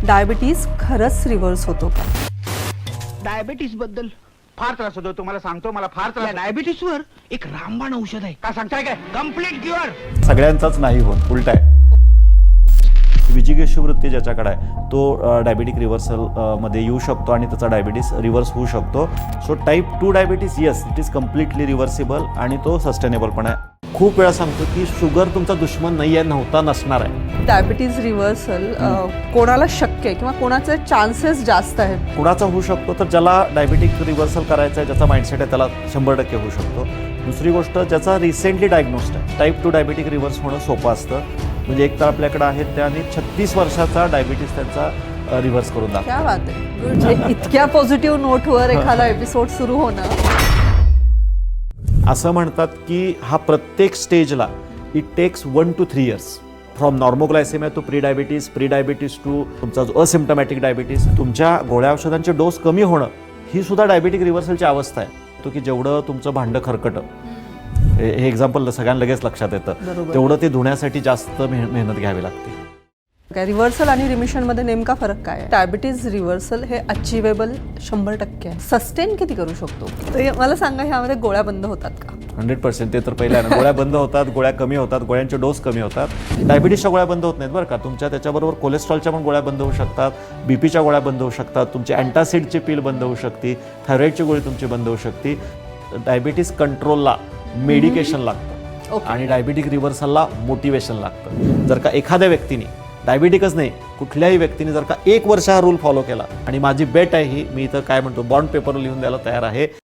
Diabetes खरंच reverse होतो का? डायबिटीस बद्दल फार त्रास होतो तुम्हाला सांगतो, मला फार त्रास होतो. डायबिटीस वर एक रामबाण औषध आहे. काय सांगताय काय? Complete cure. सगळ्यांचाच नाही होत, उलट आहे. विजिगीषू वृत्ती ज्याच्याकडे आहे तो डायबिटिक रिव्हर्सल मध्ये येऊ शकतो आणि त्याचा डायबिटीस रिव्हर्स होऊ शकतो. So type 2 diabetes yes, it is completely reversible आणि तो सस्टेनेबल पण आहे. खूप वेळा सांगतो की शुगर तुमचा दुश्मन नाही आहे, नव्हता, नसणार आहे. डायबिटीज रिव्हर्सल कोणाला शक्य आहे किंवा कोणाचे चान्सेस जास्त आहेत? कुणाचा होऊ शकतो तर ज्याला डायबिटिक रिव्हर्सल करायचं आहे, ज्याचा माइंडसेट आहे त्याला 100% होऊ शकतो. दुसरी गोष्ट ज्याचा रिसेंटली डायग्नोस्ड आहे. टाईप 2 डायबिटिक रिव्हर्स होणं सोपं असतं. म्हणजे एक तर आपल्याकडे आहेत त्याने 36 वर्षाचा डायबिटीस त्यांचा रिव्हर्स करून दाखवा. क्या बात आहे. म्हणजे इतक्या पॉझिटिव्ह नोटवर एखादा एपिसोड सुरू होणं. असं म्हणतात की हा प्रत्येक स्टेजला it takes 1 to 3 years from normoglycemia to prediabetes to तुमचा जो असिम्टमॅटिक डायबिटीस. तुमच्या गोळ्या औषधांचे डोस कमी होणं ही सुद्धा डायबिटिक रिव्हर्सलची अवस्था आहे. तो की जेवढं तुमचं भांडं खरकटं, हे एक्झाम्पल सगळ्यांना लगेच लक्षात येतं, बरोबर. तेवढं ते धुण्यासाठी जास्त मेहनत घ्यावी लागते. काय रिव्हर्सल आणि रिमिशन मध्ये नेमका फरक काय आहे? डायबिटीज रिव्हर्सल हे अचिवेबल 100% आहे. सस्टेन किती करू शकतो? तर मला सांगा, ह्यामध्ये गोळ्या बंद होतात का? 100%. ते तर पहिलं आहे ना. गोळ्या बंद होतात, गोळ्या कमी होतात, गोळ्यांचे डोस कमी होतात. डायबिटीसच्या गोळ्या बंद होत नाहीत बरं का. तुमच्या त्याच्याबरोबर कोलेस्ट्रॉलच्या पण गोळ्या बंद होऊ शकतात, बीपीच्या गोळ्या बंद होऊ शकतात, तुमची अँटासिडची पिल बंद होऊ शकते, थायरॉईडची गोळी तुमची बंद होऊ शकते. डायबिटीस कंट्रोलला मेडिकेशन लागतं ओके. आणि डायबिटिक रिव्हर्सलला मोटिवेशन लागतं. जर का एखाद्या व्यक्तीने, डायबिटिकच नाही कुठल्याही व्यक्तीने जर का 1 वर्ष हा रूल फॉलो केला, आणि माझी बेट आहे ही, मी इथं काय म्हणतो बॉन्ड पेपरवर लिहून द्यायला तयार आहे,